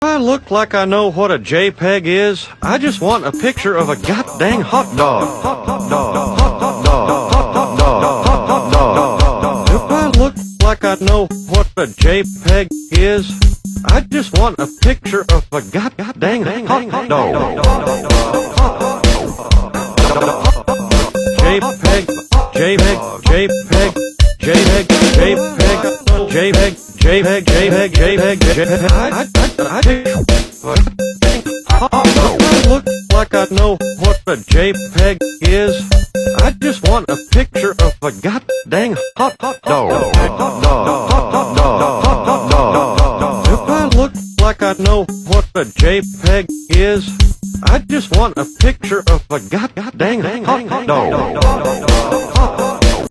I look like I know what a JPEG is. I just want a picture of a goddamn hot dog. If I look like I know what a JPEG is, I just want a picture of a goddamn hot dog. JPEG, JPEG, JPEG, JPEG, JPEG, JPEG, JPEG, JPEG, JPEG, JPEG. I look like I know what a JPEG is. I just want a picture of a goddamn hot dog. If I look like I know what a JPEG is, I just want a picture of a goddamn hot dog.